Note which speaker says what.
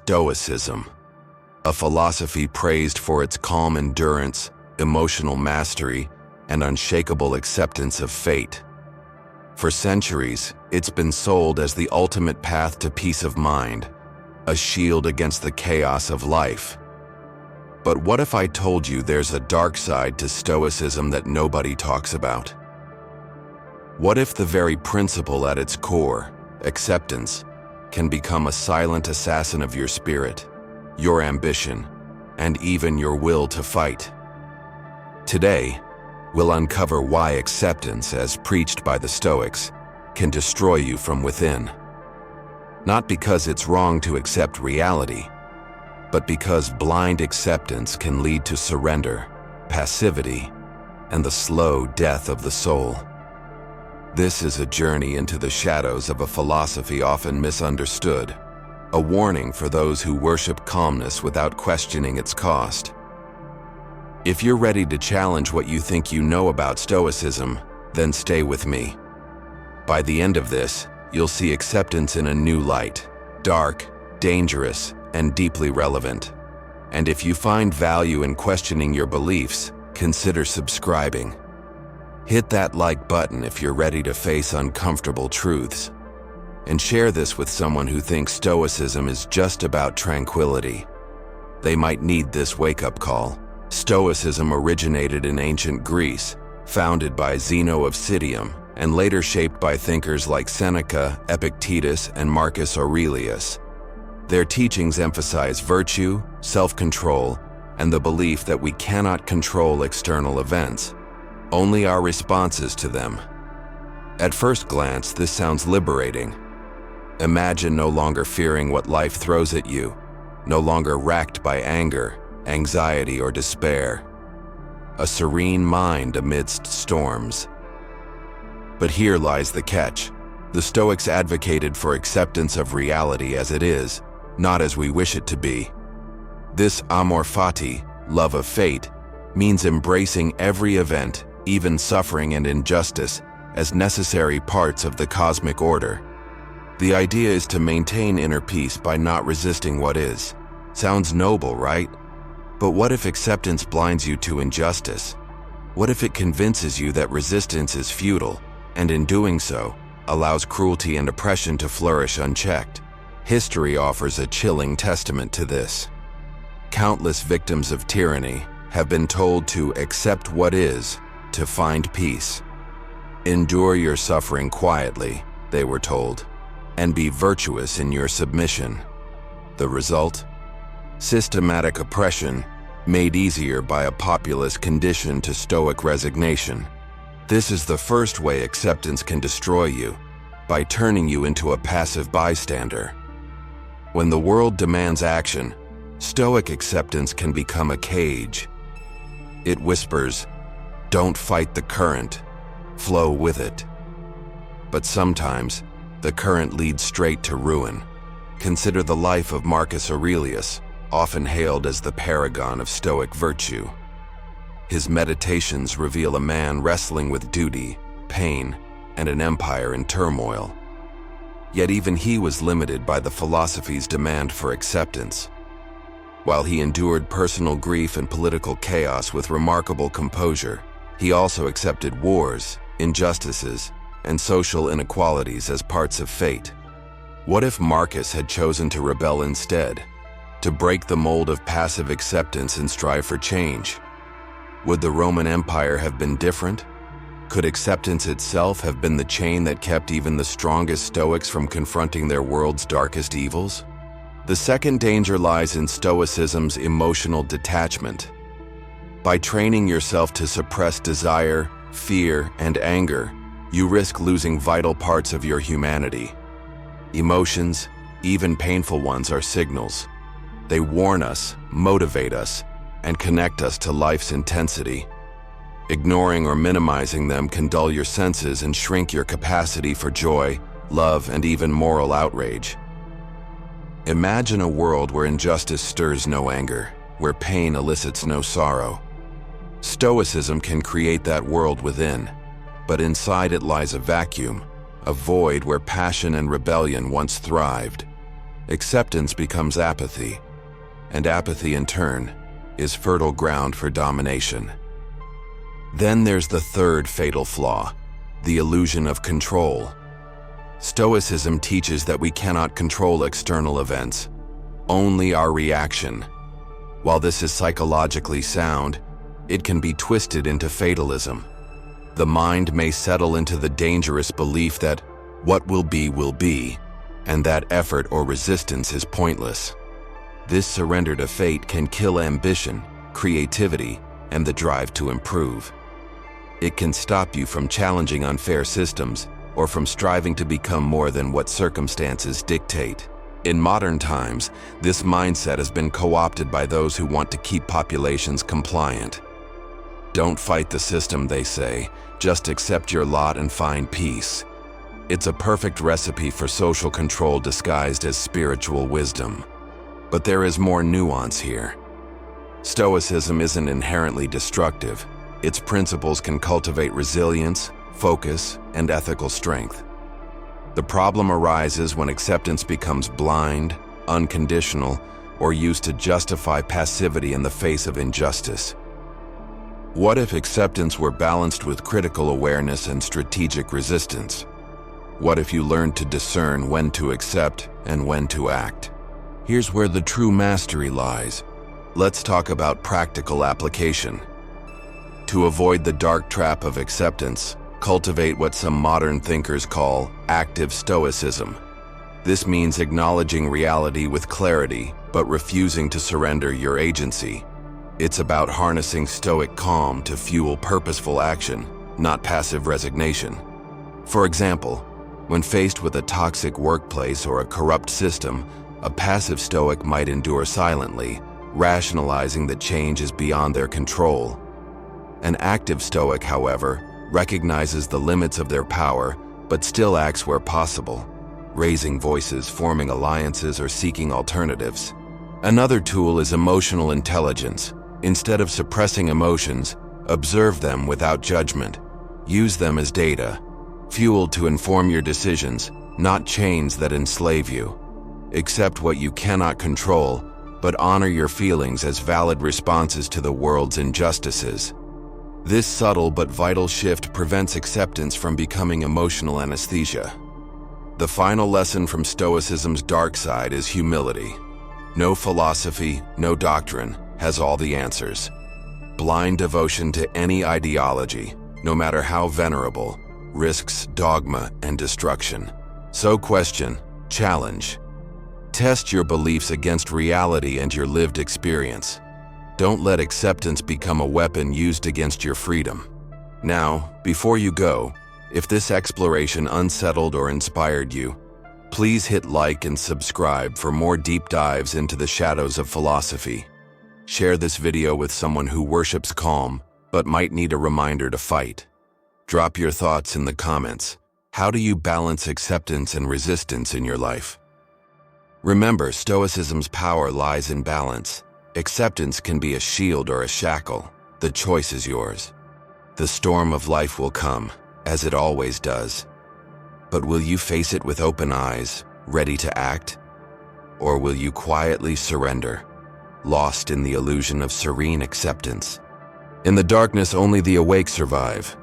Speaker 1: Stoicism, a philosophy praised for its calm endurance, emotional mastery, and unshakable acceptance of fate. For centuries, it's been sold as the ultimate path to peace of mind, a shield against the chaos of life. But what if I told you there's a dark side to Stoicism that nobody talks about? What if the very principle at its core, acceptance, can become a silent assassin of your spirit, your ambition, and even your will to fight? Today, we'll uncover why acceptance, as preached by the Stoics, can destroy you from within. Not because it's wrong to accept reality, but because blind acceptance can lead to surrender, passivity, and the slow death of the soul. This is a journey into the shadows of a philosophy often misunderstood, a warning for those who worship calmness without questioning its cost. If you're ready to challenge what you think you know about Stoicism, then stay with me. By the end of this, you'll see acceptance in a new light, dark, dangerous, and deeply relevant. And if you find value in questioning your beliefs, consider subscribing. Hit that like button if you're ready to face uncomfortable truths. And share this with someone who thinks Stoicism is just about tranquility. They might need this wake-up call. Stoicism originated in ancient Greece, founded by Zeno of Citium, and later shaped by thinkers like Seneca, Epictetus, and Marcus Aurelius. Their teachings emphasize virtue, self-control, and the belief that we cannot control external events, only our responses to them. At first glance, this sounds liberating. Imagine no longer fearing what life throws at you, no longer racked by anger, anxiety, or despair. A serene mind amidst storms. But here lies the catch. The Stoics advocated for acceptance of reality as it is, not as we wish it to be. This amor fati, love of fate, means embracing every event, even suffering and injustice, as necessary parts of the cosmic order. The idea is to maintain inner peace by not resisting what is. Sounds noble, right? But what if acceptance blinds you to injustice? What if it convinces you that resistance is futile, and in doing so, allows cruelty and oppression to flourish unchecked? History offers a chilling testament to this. Countless victims of tyranny have been told to accept what is, to find peace. Endure your suffering quietly, they were told, and be virtuous in your submission. The result? Systematic oppression, made easier by a populace conditioned to stoic resignation. This is the first way acceptance can destroy you, by turning you into a passive bystander. When the world demands action, stoic acceptance can become a cage. It whispers, "Don't fight the current, flow with it." But sometimes, the current leads straight to ruin. Consider the life of Marcus Aurelius, often hailed as the paragon of stoic virtue. His meditations reveal a man wrestling with duty, pain, and an empire in turmoil. Yet even he was limited by the philosophy's demand for acceptance. While he endured personal grief and political chaos with remarkable composure, he also accepted wars, injustices, and social inequalities as parts of fate. What if Marcus had chosen to rebel instead, to break the mold of passive acceptance and strive for change? Would the Roman Empire have been different? Could acceptance itself have been the chain that kept even the strongest Stoics from confronting their world's darkest evils? The second danger lies in Stoicism's emotional detachment. By training yourself to suppress desire, fear, and anger, you risk losing vital parts of your humanity. Emotions, even painful ones, are signals. They warn us, motivate us, and connect us to life's intensity. Ignoring or minimizing them can dull your senses and shrink your capacity for joy, love, and even moral outrage. Imagine a world where injustice stirs no anger, where pain elicits no sorrow. Stoicism can create that world within, but inside it lies a vacuum, a void where passion and rebellion once thrived. acceptance becomes apathy, and apathy in turn is fertile ground for domination. Then there's the third fatal flaw, the illusion of control. Stoicism teaches that we cannot control external events, only our reaction. While this is psychologically sound, it can be twisted into fatalism. The mind may settle into the dangerous belief that what will be, and that effort or resistance is pointless. This surrender to fate can kill ambition, creativity, and the drive to improve. It can stop you from challenging unfair systems or from striving to become more than what circumstances dictate. In modern times, this mindset has been co-opted by those who want to keep populations compliant. Don't fight the system, they say, just accept your lot and find peace. It's a perfect recipe for social control disguised as spiritual wisdom. But there is more nuance here. Stoicism isn't inherently destructive. Its principles can cultivate resilience, focus, and ethical strength. The problem arises when acceptance becomes blind, unconditional, or used to justify passivity in the face of injustice. What if acceptance were balanced with critical awareness and strategic resistance? What if you learned to discern when to accept and when to act? Here's where the true mastery lies. Let's talk about practical application. To avoid the dark trap of acceptance, cultivate what some modern thinkers call active stoicism. This means acknowledging reality with clarity, but refusing to surrender your agency. It's about harnessing stoic calm to fuel purposeful action, not passive resignation. For example, when faced with a toxic workplace or a corrupt system, a passive stoic might endure silently, rationalizing that change is beyond their control. An active stoic, however, recognizes the limits of their power, but still acts where possible, raising voices, forming alliances, or seeking alternatives. Another tool is emotional intelligence. Instead of suppressing emotions, observe them without judgment. Use them as data, fuel to inform your decisions, not chains that enslave you. Accept what you cannot control, but honor your feelings as valid responses to the world's injustices. This subtle but vital shift prevents acceptance from becoming emotional anesthesia. The final lesson from Stoicism's dark side is humility. No philosophy, no doctrine, has all the answers. Blind devotion to any ideology, no matter how venerable, risks dogma and destruction. So question, challenge. Test your beliefs against reality and your lived experience. Don't let acceptance become a weapon used against your freedom. Now, before you go, if this exploration unsettled or inspired you, please hit like and subscribe for more deep dives into the shadows of philosophy. Share this video with someone who worships calm, but might need a reminder to fight. Drop your thoughts in the comments. How do you balance acceptance and resistance in your life? Remember, Stoicism's power lies in balance. Acceptance can be a shield or a shackle. The choice is yours. The storm of life will come, as it always does. But will you face it with open eyes, ready to act? Or will you quietly surrender, lost in the illusion of serene acceptance? In the darkness, only the awake survive.